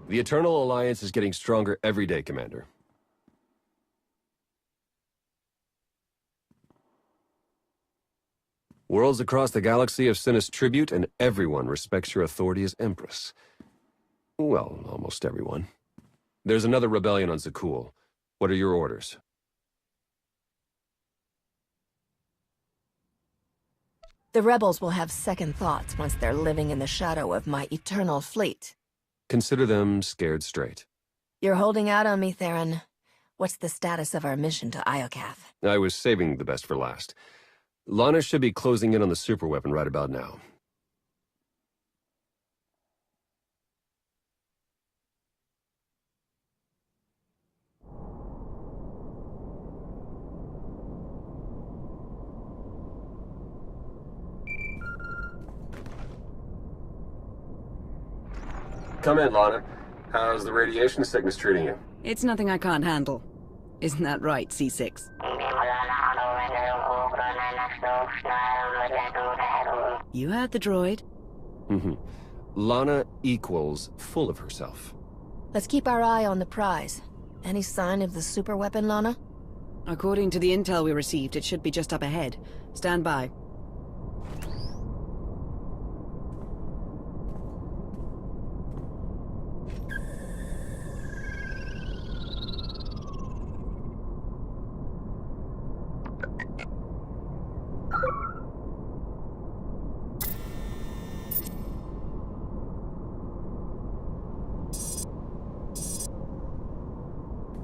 The Eternal Alliance is getting stronger every day, Commander. Worlds across the galaxy have sent us tribute, and everyone respects your authority as Empress. Well, almost everyone. There's another rebellion on Zakul. What are your orders? The rebels will have second thoughts once they're living in the shadow of my eternal fleet. Consider them scared straight. You're holding out on me, Theron. What's the status of our mission to Iokath? I was saving the best for last. Lana should be closing in on the superweapon right about now. Come in, Lana. How's the radiation sickness treating you? It's nothing I can't handle. Isn't that right, C6? You heard the droid. Lana equals full of herself. Let's keep our eye on the prize. Any sign of the superweapon, Lana? According to the intel we received, it should be just up ahead. Stand by.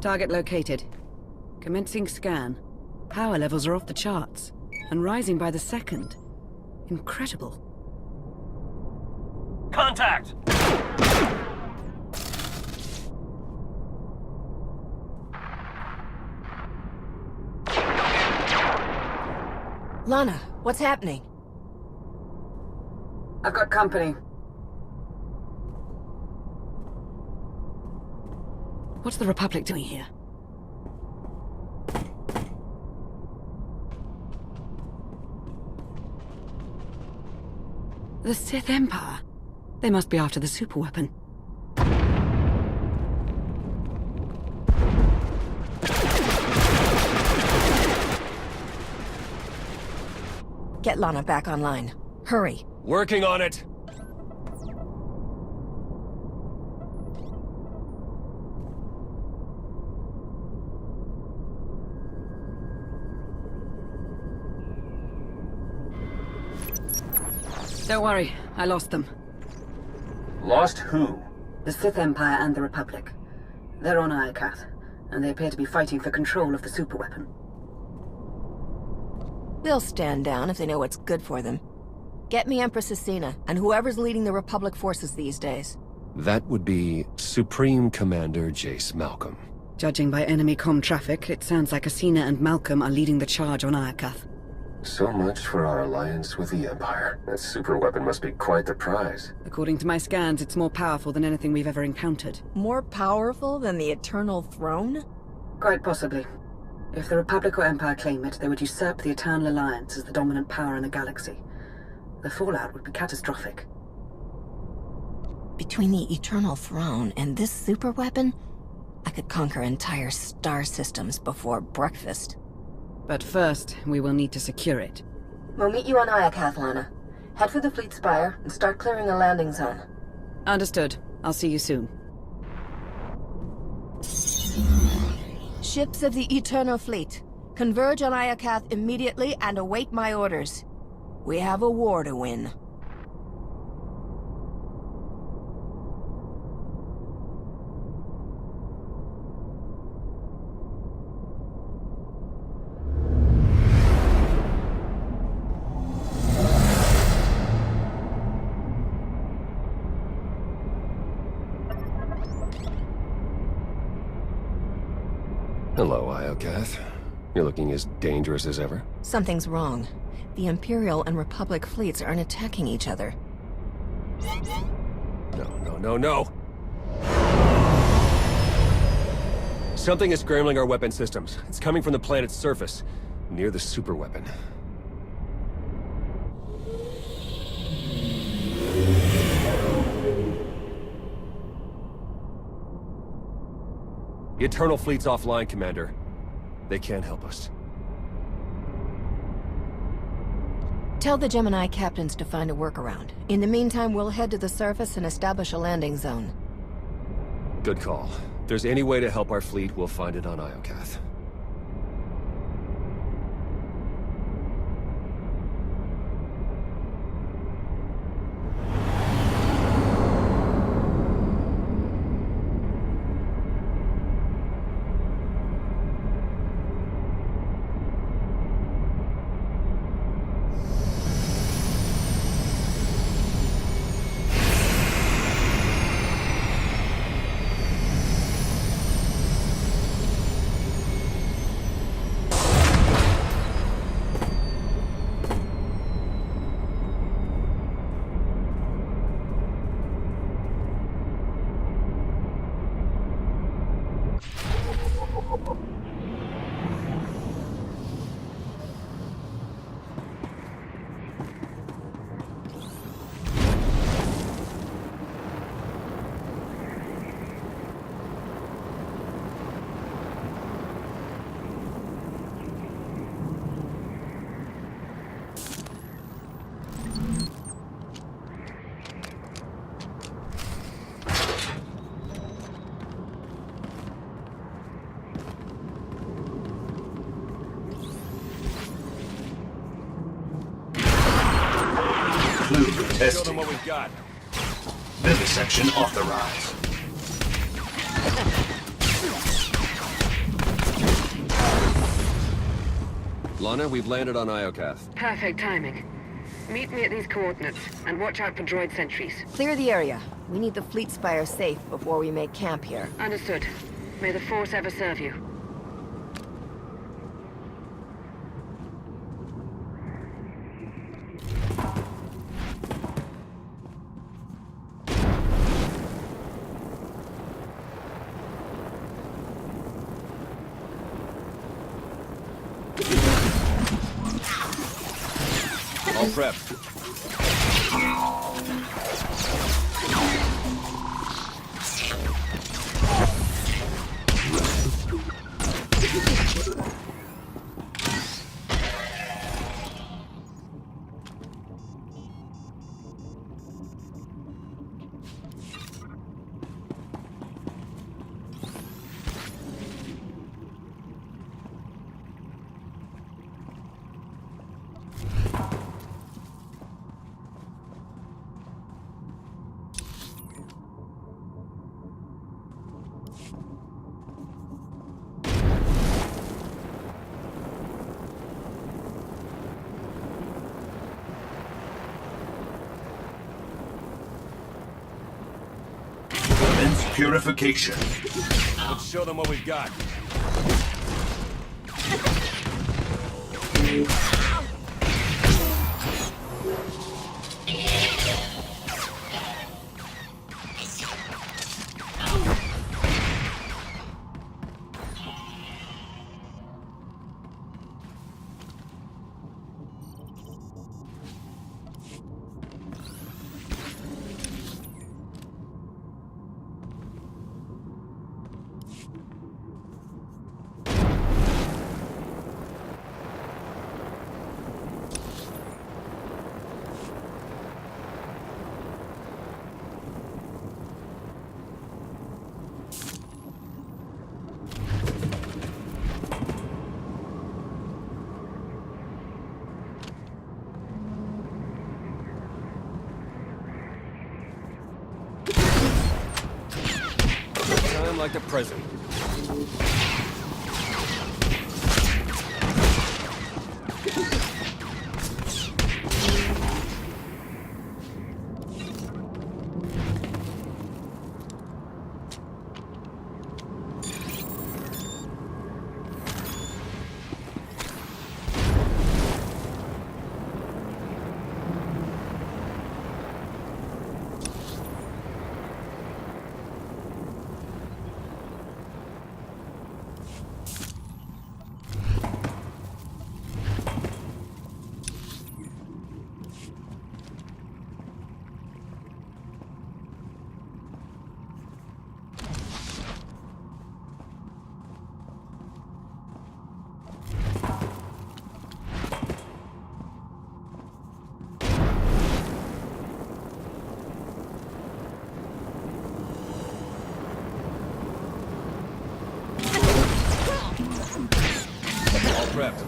Target located. Commencing scan. Power levels are off the charts, and rising by the second. Incredible. Contact! Lana, what's happening? I've got company. What's the Republic doing here? The Sith Empire? They must be after the superweapon. Get Lana back online. Hurry. Working on it! Don't worry, I lost them. Lost who? The Sith Empire and the Republic. They're on Iokath, and they appear to be fighting for control of the superweapon. They'll stand down if they know what's good for them. Get me Empress Asina, and whoever's leading the Republic forces these days. That would be Supreme Commander Jace Malcolm. Judging by enemy comm traffic, it sounds like Asina and Malcolm are leading the charge on Iokath. So much for our alliance with the Empire. That superweapon must be quite the prize. According to my scans, it's more powerful than anything we've ever encountered. More powerful than the Eternal Throne? Quite possibly. If the Republic or Empire claim it, they would usurp the Eternal Alliance as the dominant power in the galaxy. The fallout would be catastrophic. Between the Eternal Throne and this superweapon, I could conquer entire star systems before breakfast. But first, we will need to secure it. We'll meet you on Iokath, Lana. Head for the fleet spire and start clearing a landing zone. Understood. I'll see you soon. Ships of the Eternal Fleet, converge on Iokath immediately and await my orders. We have a war to win. Hello, Iokath. You're looking as dangerous as ever. Something's wrong. The Imperial and Republic fleets aren't attacking each other. No. Something is scrambling our weapon systems. It's coming from the planet's surface, near the superweapon. The Eternal Fleet's offline, Commander. They can't help us. Tell the Gemini captains to find a workaround. In the meantime, we'll head to the surface and establish a landing zone. Good call. If there's any way to help our fleet, we'll find it on Iokath. Fluid Show them testing. what we've got. Vivisection authorized. Lana, we've landed on Iokath. Perfect timing. Meet me at these coordinates, and watch out for droid sentries. Clear the area. We need the fleet spire safe before we make camp here. Understood. May the Force ever serve you. All prepped. Commence purification. Let's show them what we've got. Time like the present. All prepped.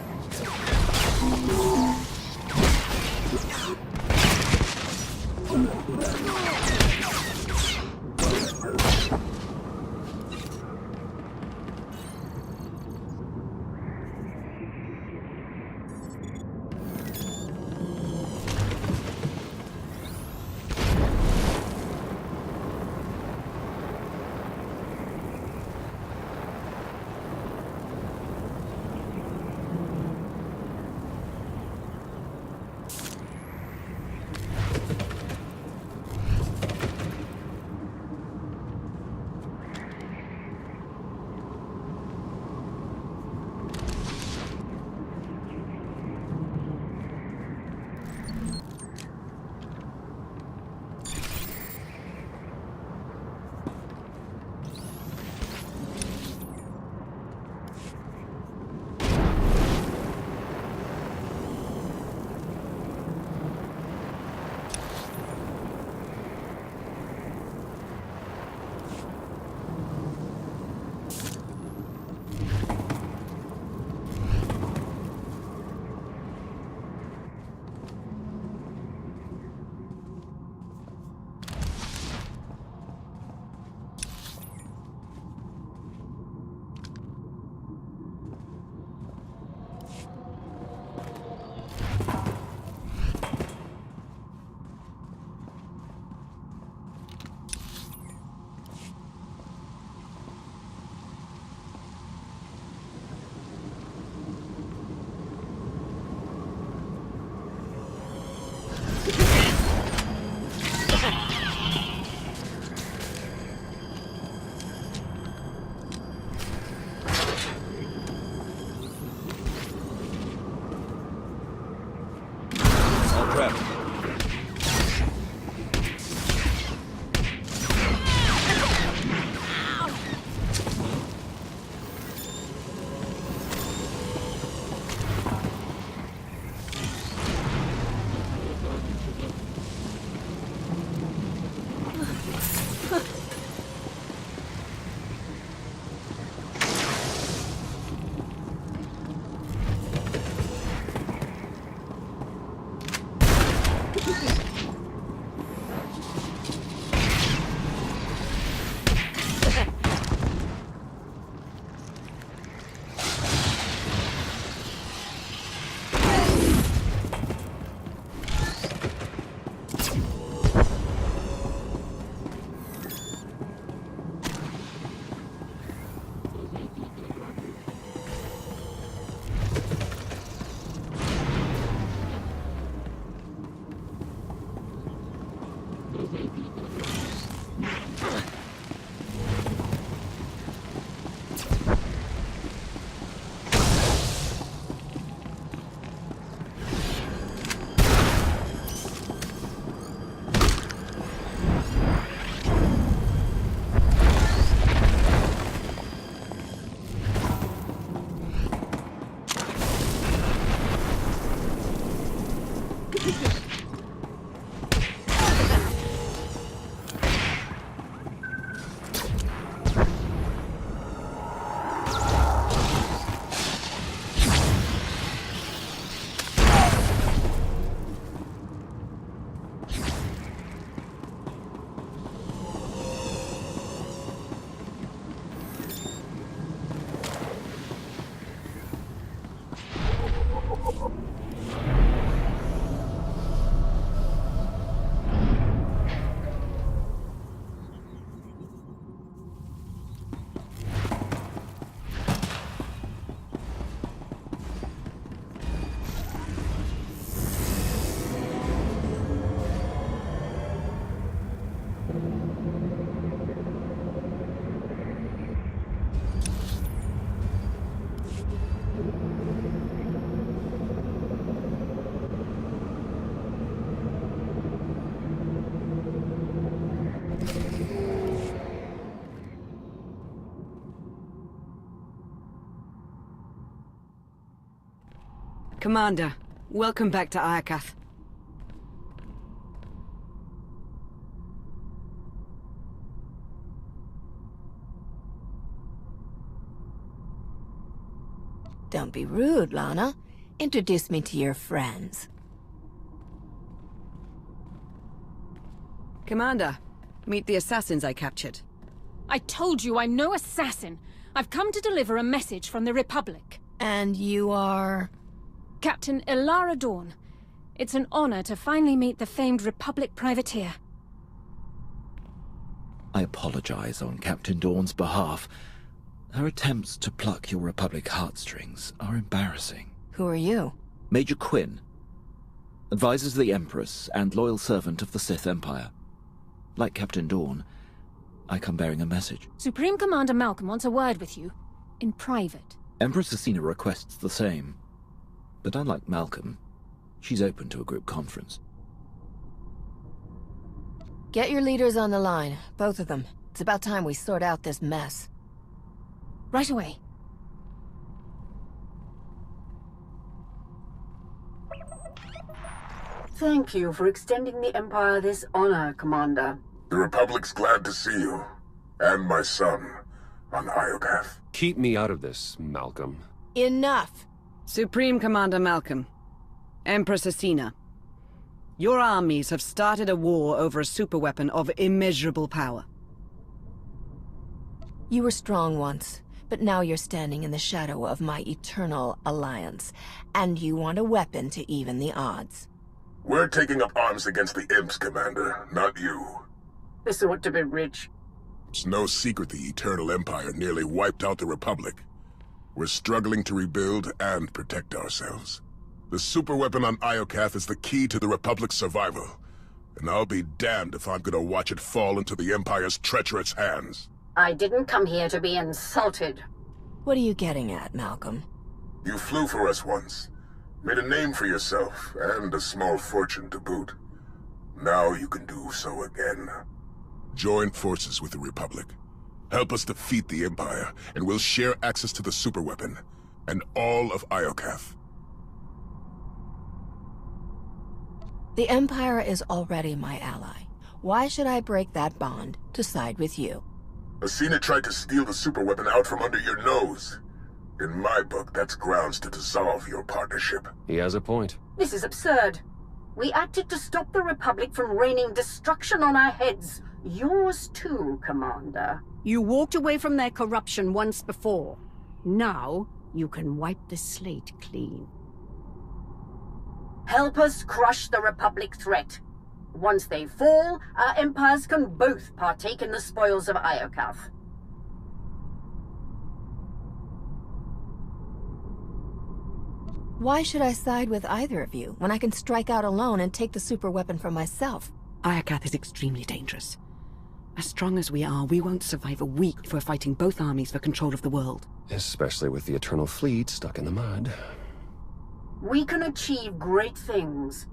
All prepped. Commander, welcome back to Iokath. Don't be rude, Lana. Introduce me to your friends. Commander, meet the assassins I captured. I told you I'm no assassin. I've come to deliver a message from the Republic. And you are... Captain Ilara Dawn. It's an honor to finally meet the famed Republic privateer. I apologize on Captain Dawn's behalf. Her attempts to pluck your Republic heartstrings are embarrassing. Who are you? Major Quinn, advisor to the Empress and loyal servant of the Sith Empire. Like Captain Dawn, I come bearing a message. Supreme Commander Malcolm wants a word with you. In private. Empress Asina requests the same. But unlike Malcolm, she's open to a group conference. Get your leaders on the line, both of them. It's about time we sort out this mess. Right away. Thank you for extending the Empire this honor, Commander. The Republic's glad to see you, and my son, on Iokath. Keep me out of this, Malcolm. Enough! Supreme Commander Malcolm, Empress Asina. Your armies have started a war over a superweapon of immeasurable power. You were strong once, but now you're standing in the shadow of my eternal alliance, and you want a weapon to even the odds. We're taking up arms against the Imps, Commander, not you. This ought to be rich. It's no secret the Eternal Empire nearly wiped out the Republic. We're struggling to rebuild and protect ourselves. The superweapon on Iokath is the key to the Republic's survival, and I'll be damned if I'm gonna watch it fall into the Empire's treacherous hands. I didn't come here to be insulted. What are you getting at, Malcolm? You flew for us once, made a name for yourself, and a small fortune to boot. Now you can do so again. Join forces with the Republic. Help us defeat the Empire, and we'll share access to the superweapon, and all of Iokath. The Empire is already my ally. Why should I break that bond to side with you? Asina tried to steal the superweapon out from under your nose. In my book, that's grounds to dissolve your partnership. He has a point. This is absurd. We acted to stop the Republic from raining destruction on our heads. Yours too, Commander. You walked away from their corruption once before. Now, you can wipe the slate clean. Help us crush the Republic threat. Once they fall, our empires can both partake in the spoils of Iokath. Why should I side with either of you when I can strike out alone and take the superweapon for myself? Iokath is extremely dangerous. As strong as we are, we won't survive a week if we're fighting both armies for control of the world. Especially with the Eternal Fleet stuck in the mud. We can achieve great things,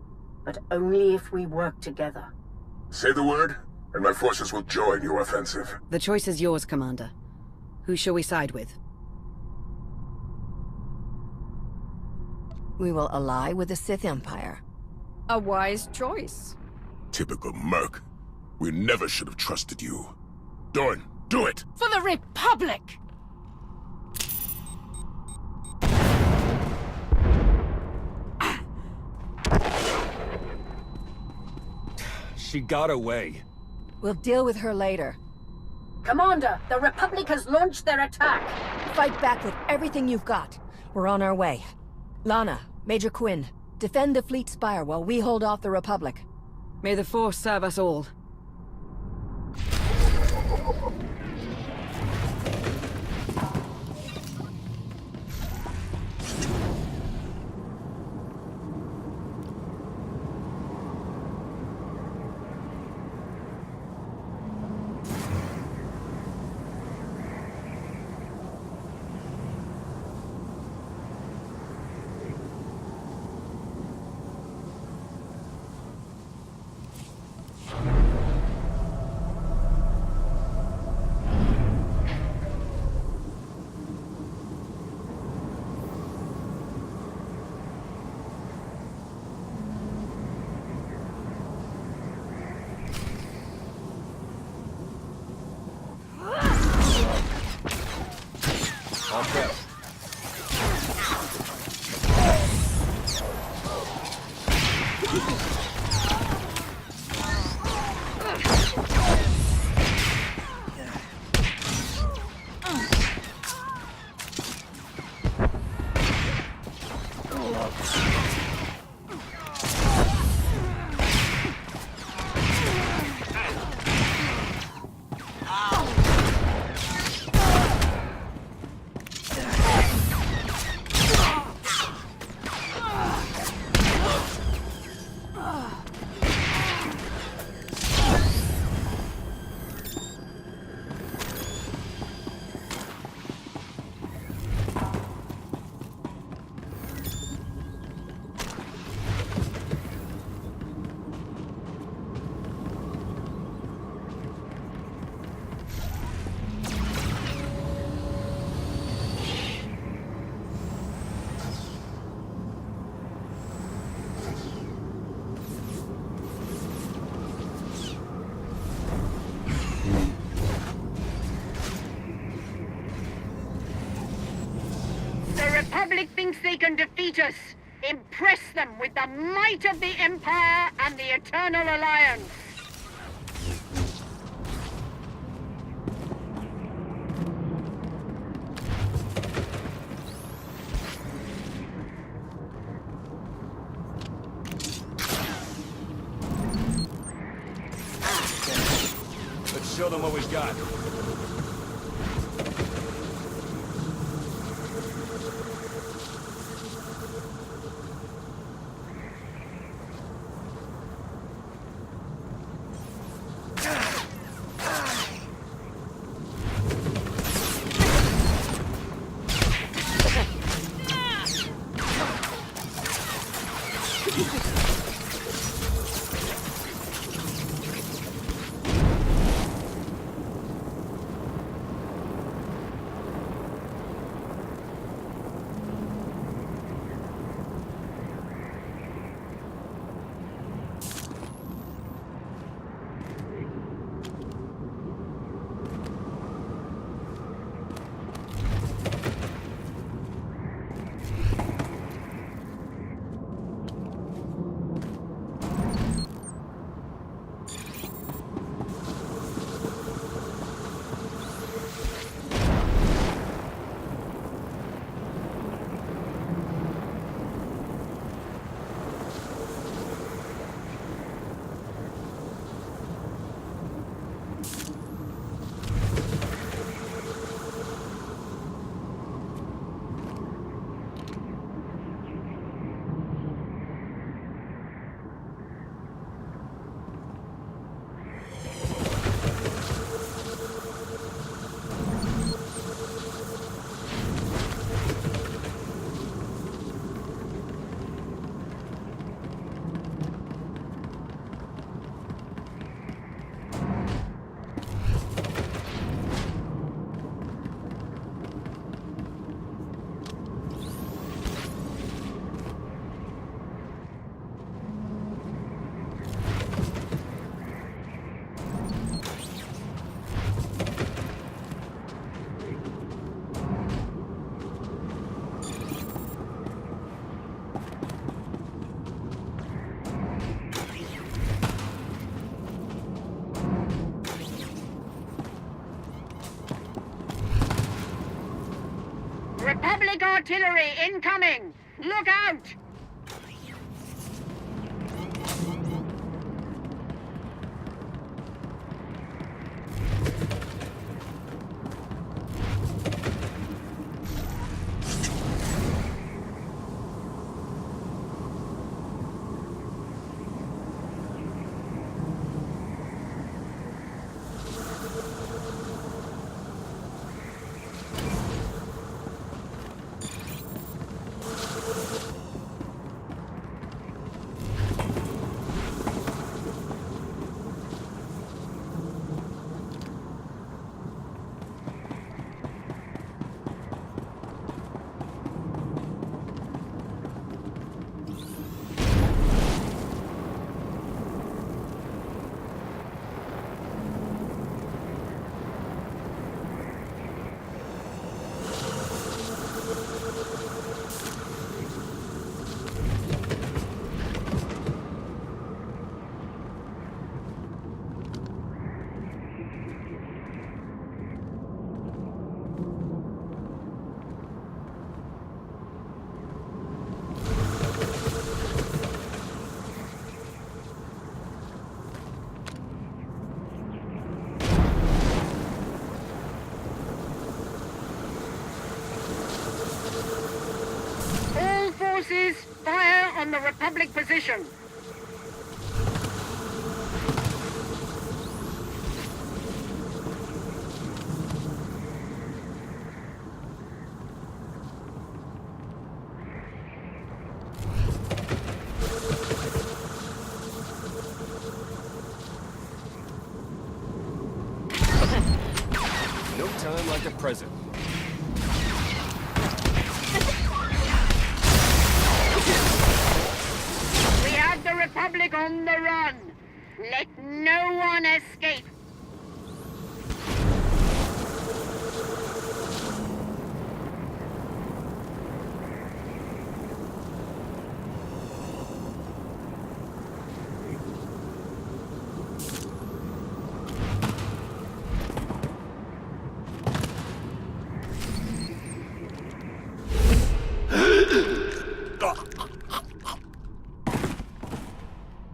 but only if we work together. Say the word, and my forces will join your offensive. The choice is yours, Commander. Who shall we side with? We will ally with the Sith Empire. A wise choice. Typical merc. We never should have trusted you. Dorn, do it! For the Republic! She got away. We'll deal with her later. Commander, the Republic has launched their attack. Fight back with everything you've got. We're on our way. Lana, Major Quinn, defend the fleet spire while we hold off the Republic. May the Force serve us all. Republic thinks they can defeat us. Impress them with the might of the Empire and the Eternal Alliance. Let's show them what we've got. Republic artillery incoming! Look out! Forces, fire on the Republic position. No time like the present. The Republic on the run! Let no one escape!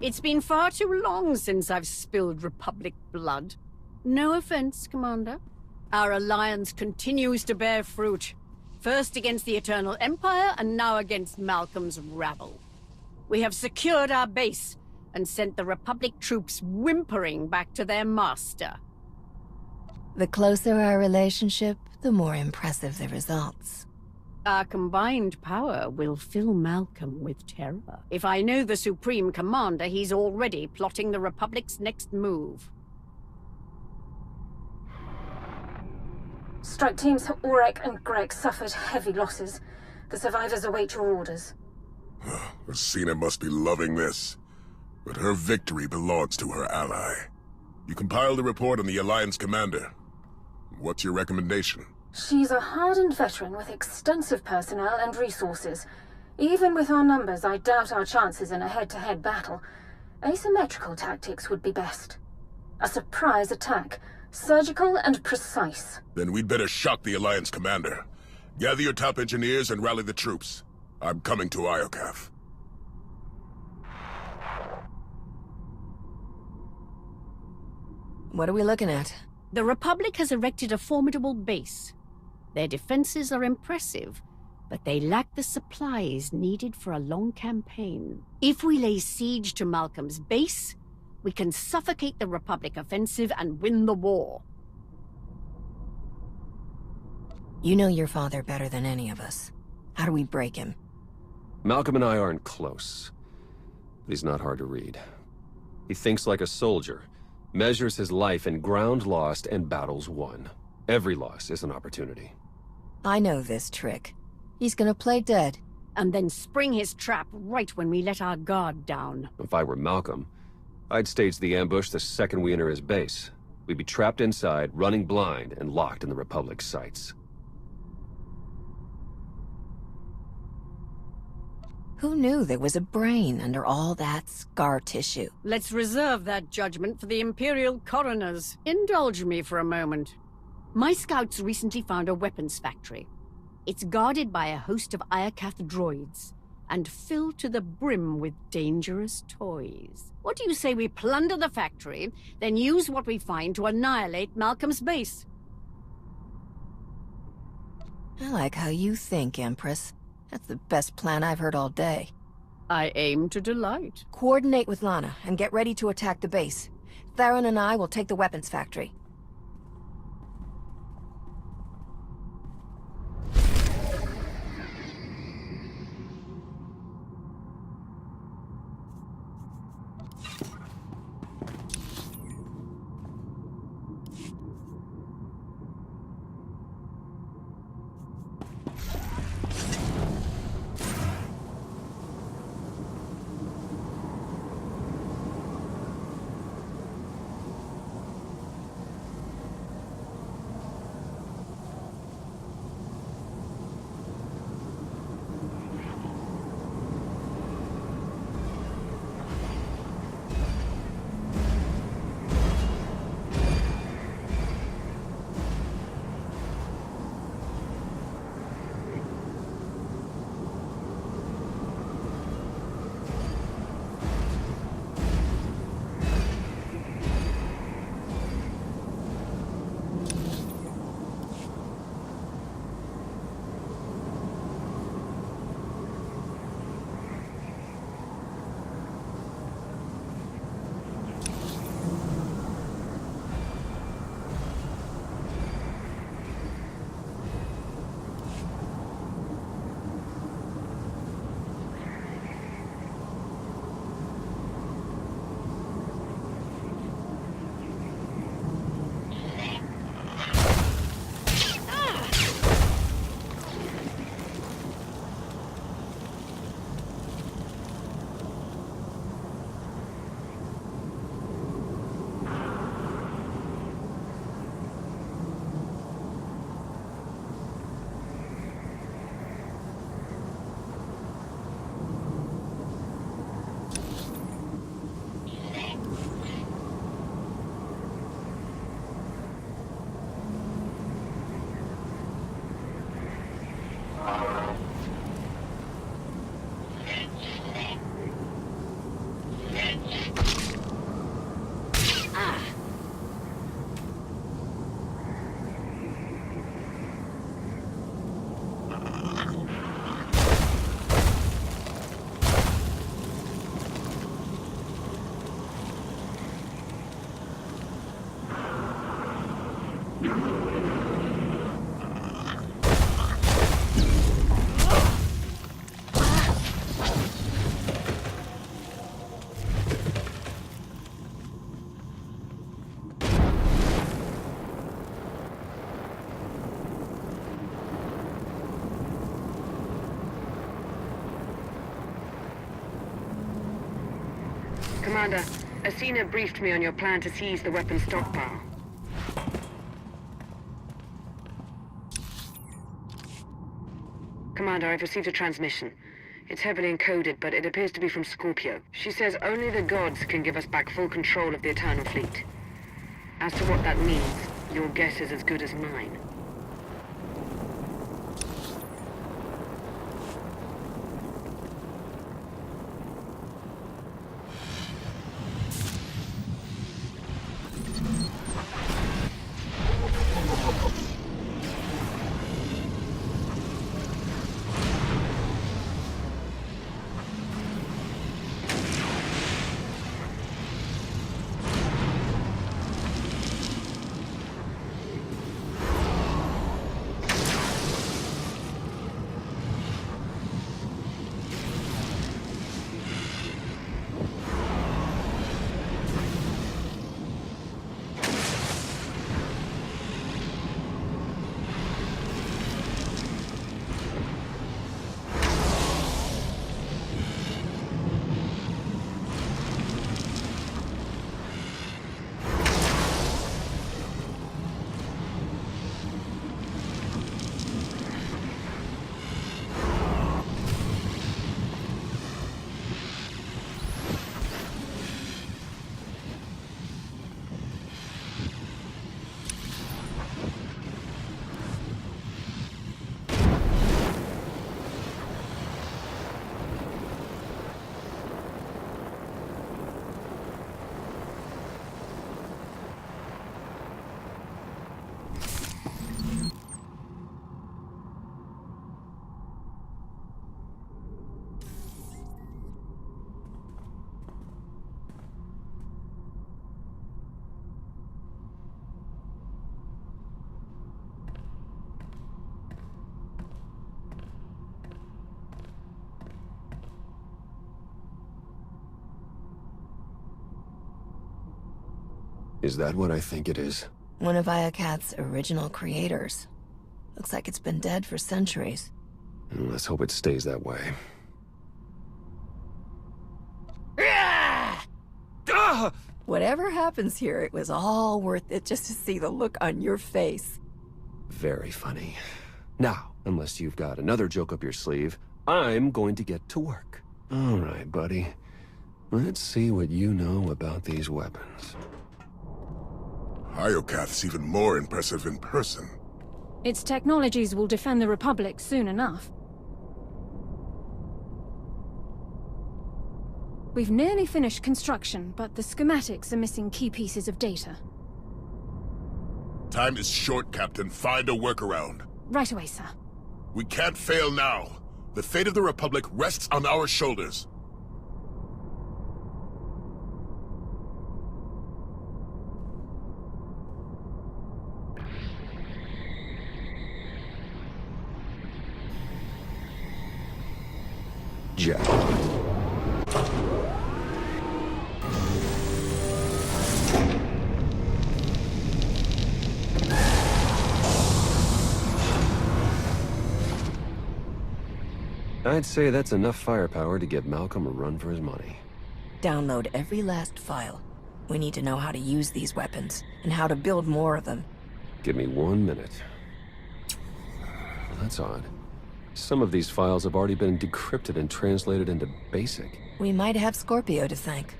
It's been far too long since I've spilled Republic blood. No offense, Commander. Our alliance continues to bear fruit. First against the Eternal Empire, and now against Malcolm's rabble. We have secured our base, and sent the Republic troops whimpering back to their master. The closer our relationship, the more impressive the results. Our combined power will fill Malcolm with terror. If I know the Supreme Commander, he's already plotting the Republic's next move. Strike teams Aurek and Greg suffered heavy losses. The survivors await your orders. Asina must be loving this. But her victory belongs to her ally. You compiled a report on the Alliance commander. What's your recommendation? She's a hardened veteran with extensive personnel and resources. Even with our numbers, I doubt our chances in a head-to-head battle. Asymmetrical tactics would be best. A surprise attack, surgical and precise. Then we'd better shock the Alliance commander. Gather your top engineers and rally the troops. I'm coming to Iokath. What are we looking at? The Republic has erected a formidable base. Their defenses are impressive, but they lack the supplies needed for a long campaign. If we lay siege to Malcolm's base, we can suffocate the Republic offensive and win the war. You know your father better than any of us. How do we break him? Malcolm and I aren't close, but he's not hard to read. He thinks like a soldier, measures his life in ground lost and battles won. Every loss is an opportunity. I know this trick. He's gonna play dead. And then spring his trap right when we let our guard down. If I were Malcolm, I'd stage the ambush the second we enter his base. We'd be trapped inside, running blind, and locked in the Republic's sights. Who knew there was a brain under all that scar tissue? Let's reserve that judgment for the Imperial coroners. Indulge me for a moment. My scouts recently found a weapons factory. It's guarded by a host of Iokath droids, and filled to the brim with dangerous toys. What do you say we plunder the factory, then use what we find to annihilate Malcolm's base? I like how you think, Empress. That's the best plan I've heard all day. I aim to delight. Coordinate with Lana, and get ready to attack the base. Theron and I will take the weapons factory. Commander, Asina briefed me on your plan to seize the weapon stockpile. Commander, I've received a transmission. It's heavily encoded, but it appears to be from Scorpio. She says only the gods can give us back full control of the Eternal Fleet. As to what that means, your guess is as good as mine. Is that what I think it is? One of Iokath's original creators. Looks like it's been dead for centuries. Let's hope it stays that way. Whatever happens here, it was all worth it just to see the look on your face. Very funny. Now, unless you've got another joke up your sleeve, I'm going to get to work. All right, buddy. Let's see what you know about these weapons. Iokath's even more impressive in person. Its technologies will defend the Republic soon enough. We've nearly finished construction, but the schematics are missing key pieces of data. Time is short, Captain. Find a workaround. Right away, sir. We can't fail now. The fate of the Republic rests on our shoulders. Jack. I'd say that's enough firepower to give Malcolm a run for his money. Download every last file. We need to know how to use these weapons, and how to build more of them. Give me 1 minute. That's odd. Some of these files have already been decrypted and translated into BASIC. We might have Scorpio to thank.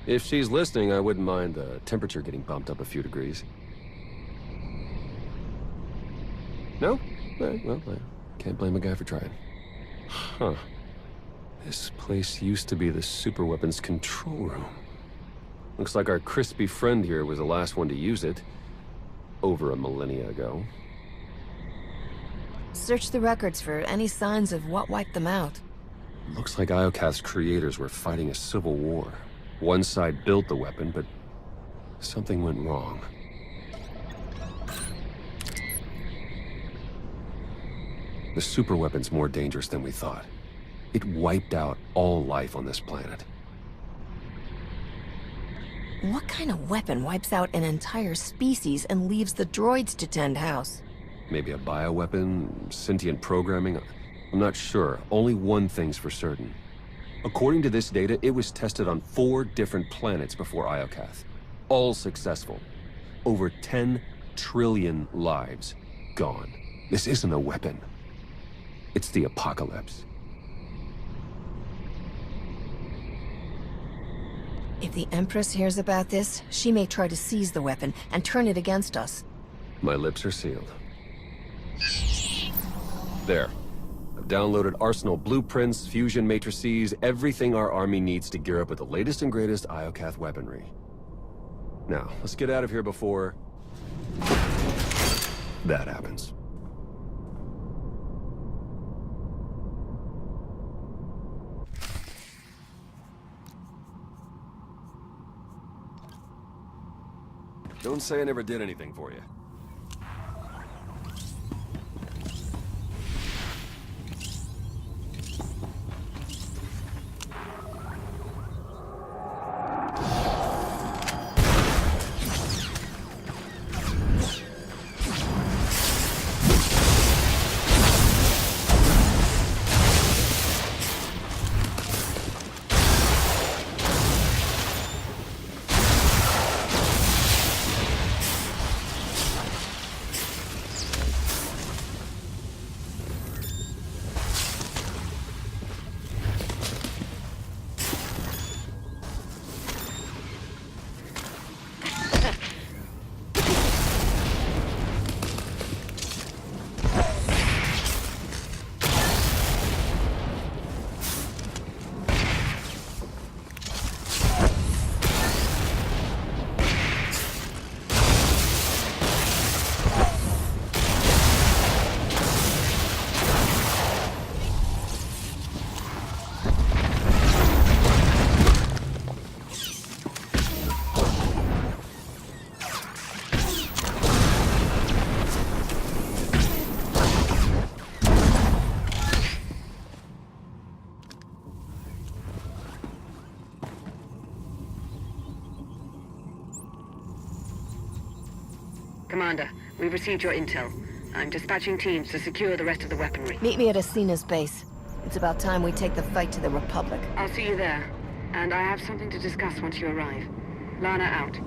If she's listening, I wouldn't mind the temperature getting bumped up a few degrees. No? Well, I can't blame a guy for trying. Huh. This place used to be the superweapons control room. Looks like our crispy friend here was the last one to use it. Over a millennia ago. Search the records for any signs of what wiped them out. Looks like Iokath's creators were fighting a civil war. One side built the weapon, but something went wrong. The superweapon's more dangerous than we thought. It wiped out all life on this planet. What kind of weapon wipes out an entire species and leaves the droids to tend house? Maybe a bioweapon? Sentient programming? I'm not sure. Only one thing's for certain. According to this data, it was tested on 4 different planets before Iokath. All successful. Over 10 trillion lives gone. This isn't a weapon. It's the apocalypse. If the Empress hears about this, she may try to seize the weapon and turn it against us. My lips are sealed. There. I've downloaded Arsenal blueprints, fusion matrices, everything our army needs to gear up with the latest and greatest Iokath weaponry. Now, let's get out of here before... that happens. Don't say I never did anything for you. Commander, we've received your intel. I'm dispatching teams to secure the rest of the weaponry. Meet me at Asina's base. It's about time we take the fight to the Republic. I'll see you there. And I have something to discuss once you arrive. Lana out.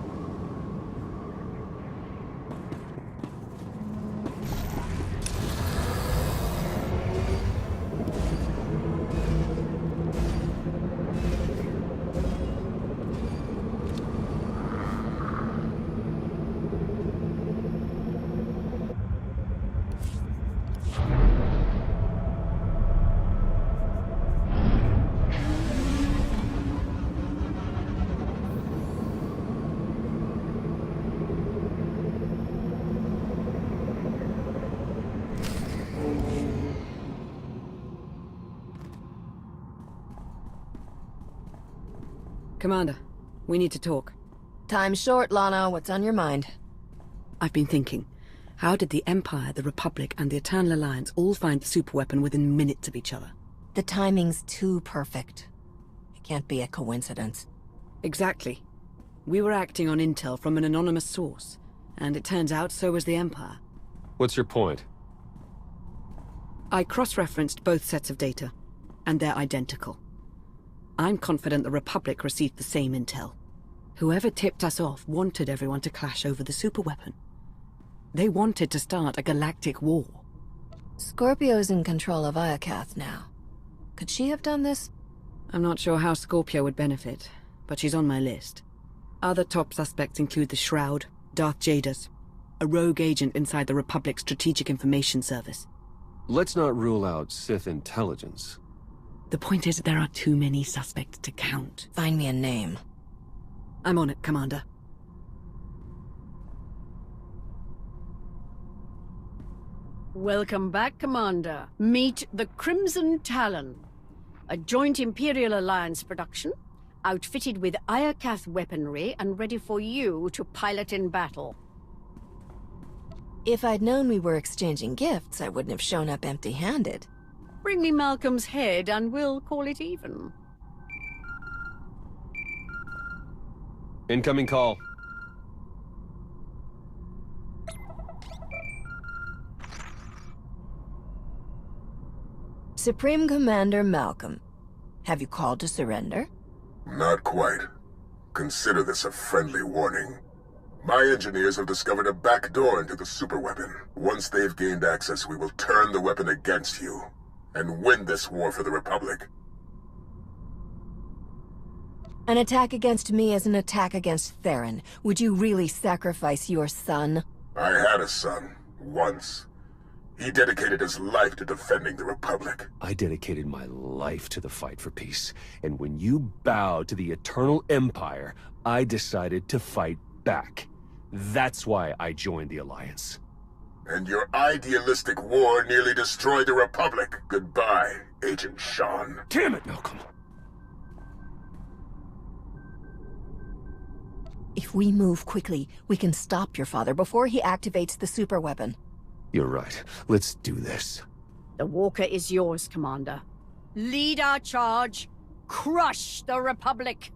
Commander, we need to talk. Time's short, Lana. What's on your mind? I've been thinking, how did the Empire, the Republic, and the Eternal Alliance all find the superweapon within minutes of each other? The timing's too perfect. It can't be a coincidence. Exactly. We were acting on intel from an anonymous source, and it turns out so was the Empire. What's your point? I cross-referenced both sets of data, and they're identical. I'm confident the Republic received the same intel. Whoever tipped us off wanted everyone to clash over the superweapon. They wanted to start a galactic war. Scorpio's in control of Iokath now. Could she have done this? I'm not sure how Scorpio would benefit, but she's on my list. Other top suspects include the Shroud, Darth Jaders, a rogue agent inside the Republic's Strategic Information Service. Let's not rule out Sith intelligence. The point is there are too many suspects to count. Find me a name. I'm on it, Commander. Welcome back, Commander. Meet the Crimson Talon, a joint Imperial Alliance production, outfitted with Iokath weaponry and ready for you to pilot in battle. If I'd known we were exchanging gifts, I wouldn't have shown up empty-handed. Bring me Malcolm's head and we'll call it even. Incoming call. Supreme Commander Malcolm, have you called to surrender? Not quite. Consider this a friendly warning. My engineers have discovered a back door into the superweapon. Once they've gained access, we will turn the weapon against you and win this war for the Republic. An attack against me is an attack against Theron. Would you really sacrifice your son? I had a son, once. He dedicated his life to defending the Republic. I dedicated my life to the fight for peace. And when you bowed to the Eternal Empire, I decided to fight back. That's why I joined the Alliance. And your idealistic war nearly destroyed the Republic. Goodbye, Agent Sean. Damn it, Malcolm! If we move quickly, we can stop your father before he activates the superweapon. You're right. Let's do this. The Walker is yours, Commander. Lead our charge. Crush the Republic.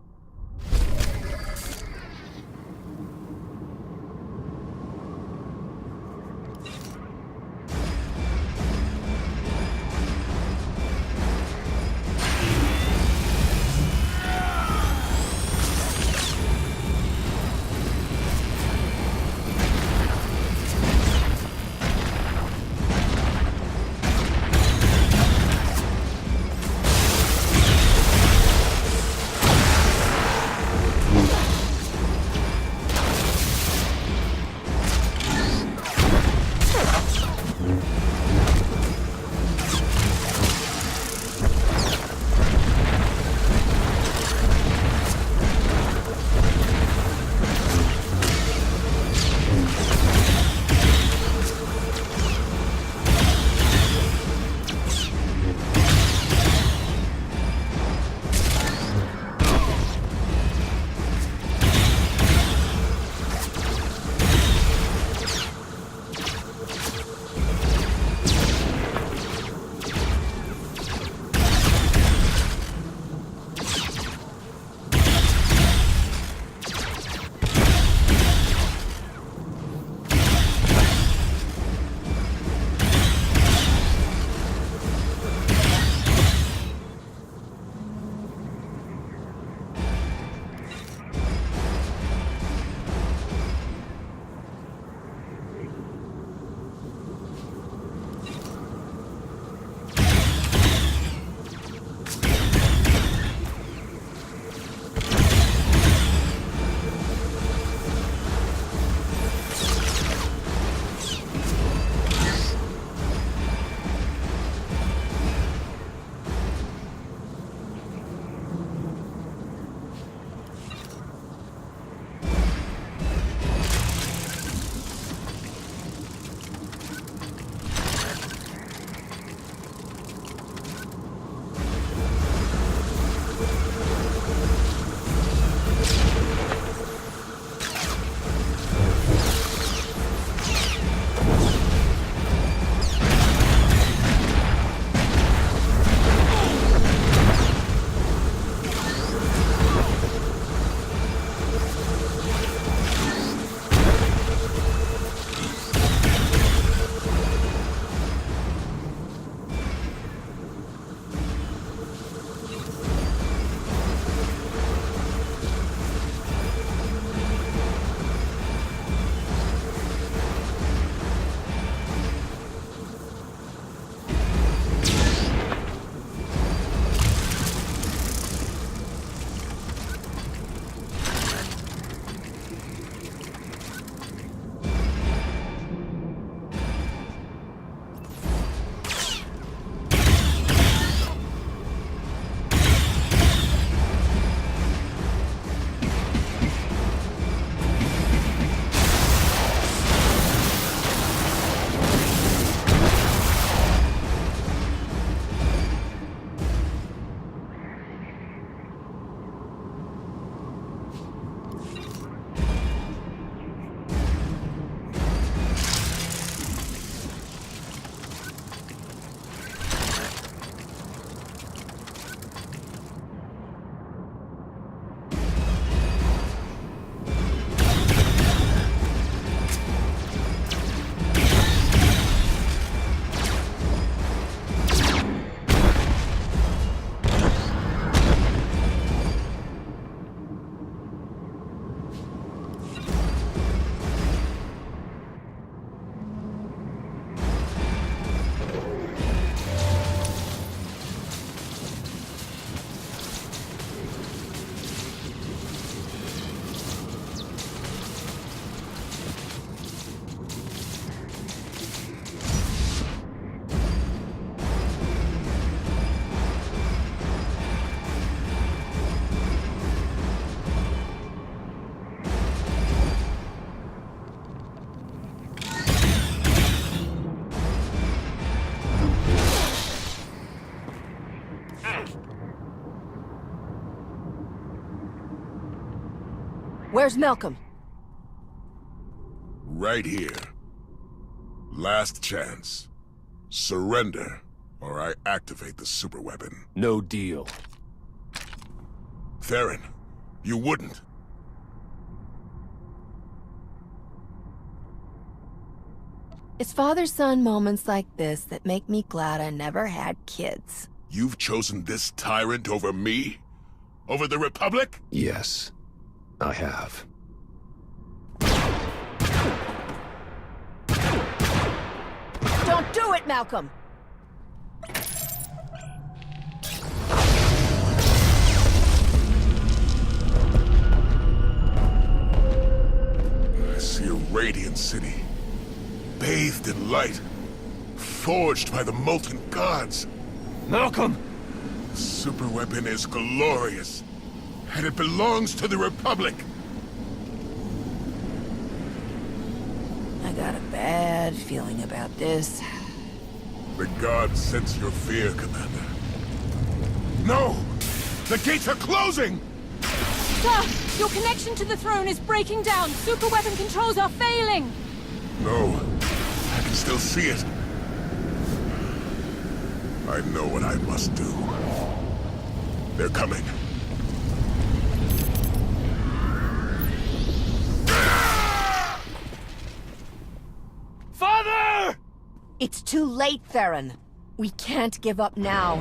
Where's Malcolm? Right here. Last chance. Surrender, or I activate the superweapon. No deal. Theron, you wouldn't. It's father-son moments like this that make me glad I never had kids. You've chosen this tyrant over me? Over the Republic? Yes, I have. Don't do it, Malcolm! I see a radiant city. Bathed in light. Forged by the molten gods. Malcolm! The superweapon is glorious. And it belongs to the Republic. I got a bad feeling about this. The gods sense your fear, Commander. No! The gates are closing! Sir, your connection to the throne is breaking down. Superweapon controls are failing. No. I can still see it. I know what I must do. They're coming. Father! It's too late, Theron. We can't give up now.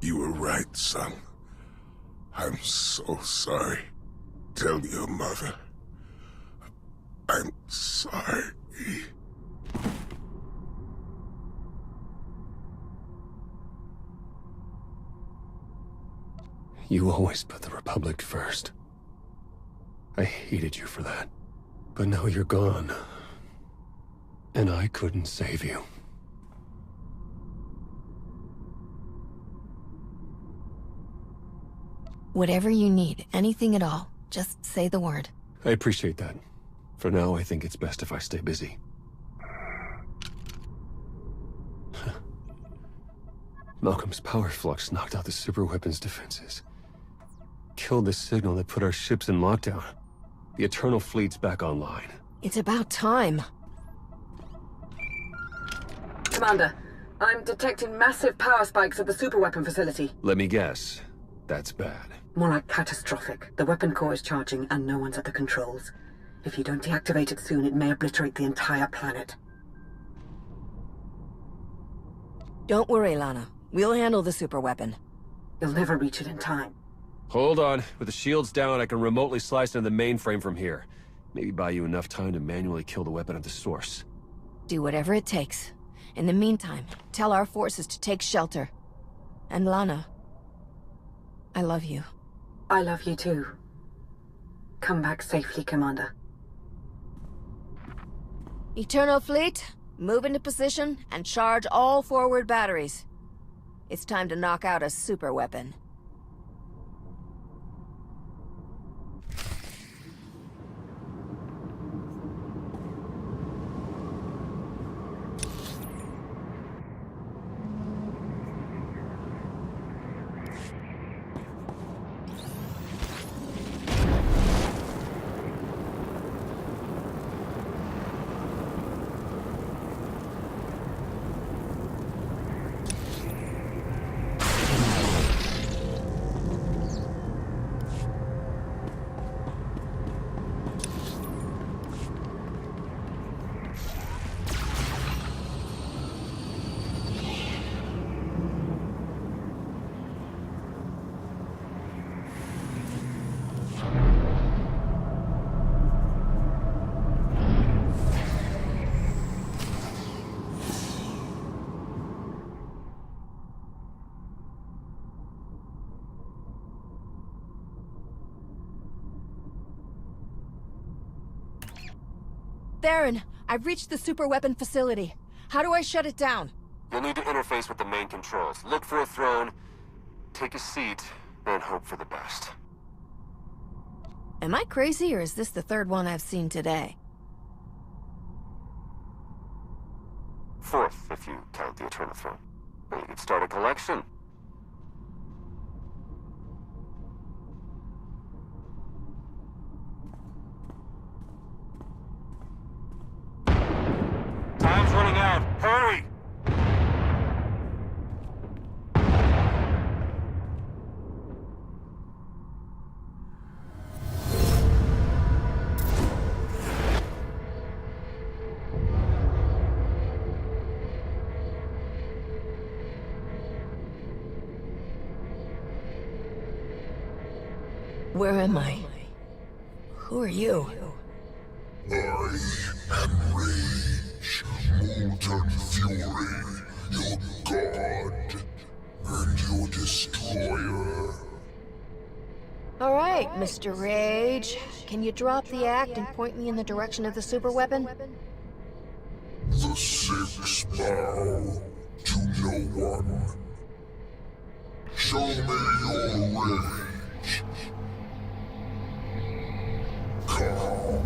You were right, son. I'm so sorry. Tell your mother. I'm sorry. You always put the Republic first. I hated you for that. But now you're gone. And I couldn't save you. Whatever you need, anything at all, just say the word. I appreciate that. For now, I think it's best if I stay busy. Malcolm's power flux knocked out the superweapon's defenses. Killed the signal that put our ships in lockdown. The Eternal Fleet's back online. It's about time. Commander, I'm detecting massive power spikes at the superweapon facility. Let me guess. That's bad. More like catastrophic. The weapon core is charging and no one's at the controls. If you don't deactivate it soon, it may obliterate the entire planet. Don't worry, Lana. We'll handle the super weapon. You'll never reach it in time. Hold on. With the shields down, I can remotely slice into the mainframe from here. Maybe buy you enough time to manually kill the weapon at the source. Do whatever it takes. In the meantime, tell our forces to take shelter. And Lana, I love you. I love you too. Come back safely, Commander. Eternal Fleet, move into position and charge all forward batteries. It's time to knock out a super weapon. Theron, I've reached the super weapon facility. How do I shut it down? You'll need to interface with the main controls. Look for a throne, take a seat, and hope for the best. Am I crazy, or is this the third one I've seen today? Fourth, if you count the Eternal Throne. Well, you could start a collection. Time's running out. Hurry! Where am I? Who are you? I am Rage, Molten Fury, your god, and your destroyer. All right, Mr. Rage. Can you drop the act and point me in the direction of the super weapon? The six bow to no one. Show me your rage. Calm,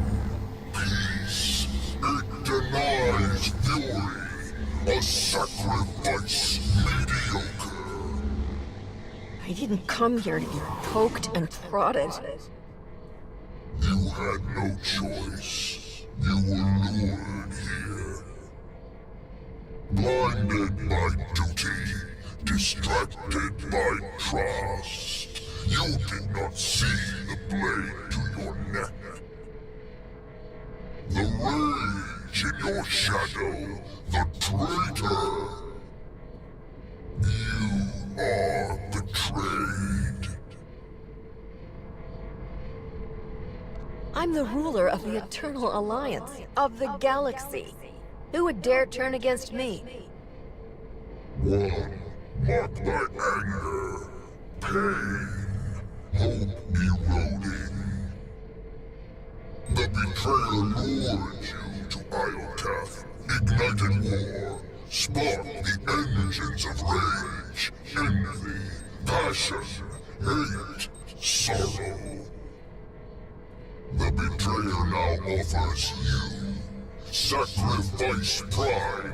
peace, it denies fury, a sacrifice mediocre. I didn't come here to be poked and prodded. You had no choice. You were lured here. Blinded by duty, distracted by trust, you did not see the blade to your neck. The rage in your shadow, the traitor. You are betrayed. I'm the ruler of the Eternal Alliance, of the galaxy. Who would dare turn against me? One marked by anger, pain, hope eroding. The betrayer lured you to Iotath, ignited war, sparked the engines of rage, envy, passion, hate, sorrow. The betrayer now offers you sacrifice pride,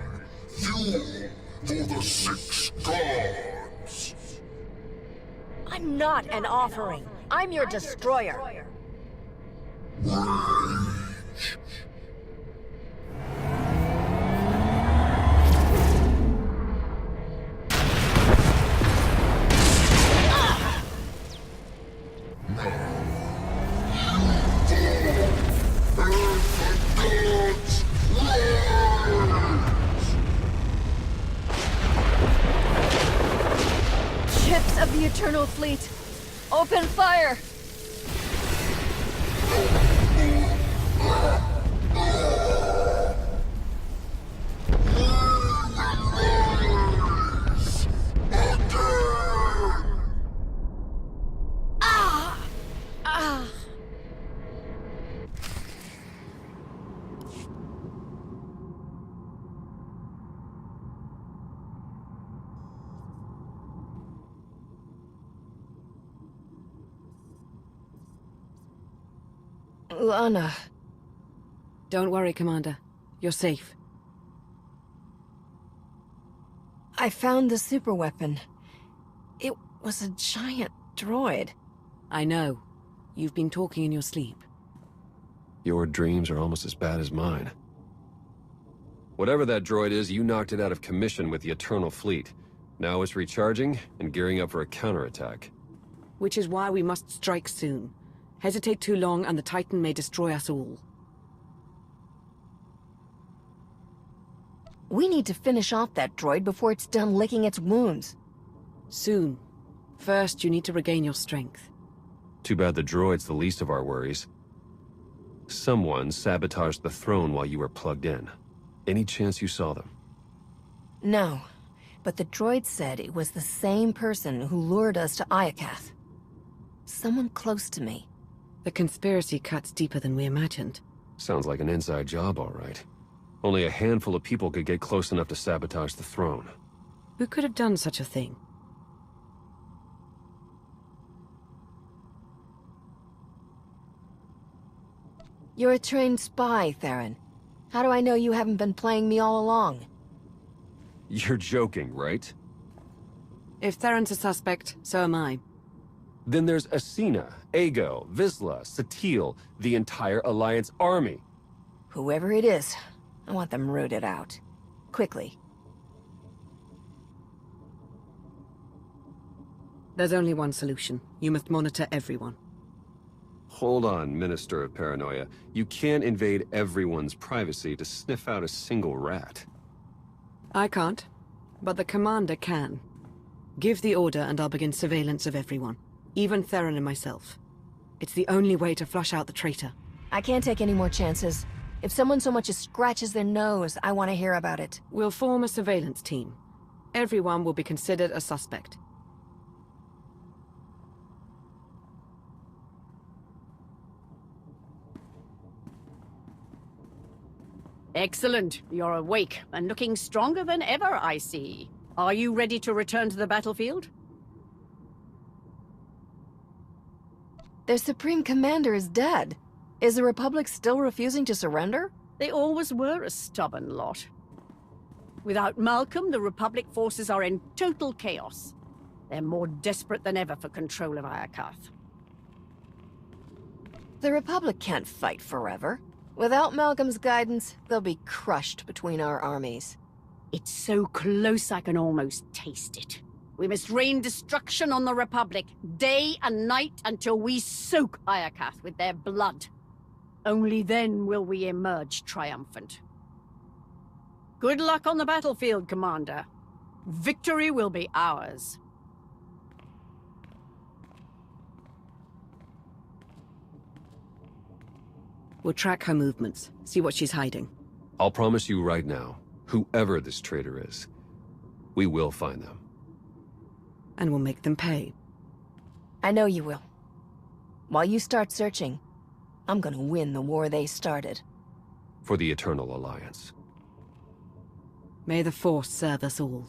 fuel for the six gods. I'm not an offering. I'm your destroyer. Rage. Eternal Fleet! Open fire! Lana. Don't worry, Commander. You're safe. I found the superweapon. It was a giant droid. I know. You've been talking in your sleep. Your dreams are almost as bad as mine. Whatever that droid is, you knocked it out of commission with the Eternal Fleet. Now it's recharging and gearing up for a counterattack. Which is why we must strike soon. Hesitate too long and the Titan may destroy us all. We need to finish off that droid before it's done licking its wounds. Soon. First, you need to regain your strength. Too bad the droid's the least of our worries. Someone sabotaged the throne while you were plugged in. Any chance you saw them? No, but the droid said it was the same person who lured us to Iokath. Someone close to me. The conspiracy cuts deeper than we imagined. Sounds like an inside job, all right. Only a handful of people could get close enough to sabotage the throne. Who could have done such a thing? You're a trained spy, Theron. How do I know you haven't been playing me all along? You're joking, right? If Theron's a suspect, so am I. Then there's Asina, Ago, Vizsla, Satil, the entire Alliance army. Whoever it is, I want them rooted out. Quickly. There's only one solution. You must monitor everyone. Hold on, Minister of Paranoia. You can't invade everyone's privacy to sniff out a single rat. I can't, but the Commander can. Give the order and I'll begin surveillance of everyone. Even Theron and myself. It's the only way to flush out the traitor. I can't take any more chances. If someone so much as scratches their nose, I want to hear about it. We'll form a surveillance team. Everyone will be considered a suspect. Excellent. You're awake and looking stronger than ever, I see. Are you ready to return to the battlefield? Their Supreme Commander is dead. Is the Republic still refusing to surrender? They always were a stubborn lot. Without Malcolm, the Republic forces are in total chaos. They're more desperate than ever for control of Iokath. The Republic can't fight forever. Without Malcolm's guidance, they'll be crushed between our armies. It's so close I can almost taste it. We must rain destruction on the Republic, day and night, until we soak Iokath with their blood. Only then will we emerge triumphant. Good luck on the battlefield, Commander. Victory will be ours. We'll track her movements, see what she's hiding. I'll promise you right now, whoever this traitor is, we will find them. And we'll make them pay. I know you will. While you start searching, I'm gonna win the war they started. For the Eternal Alliance. May the Force serve us all.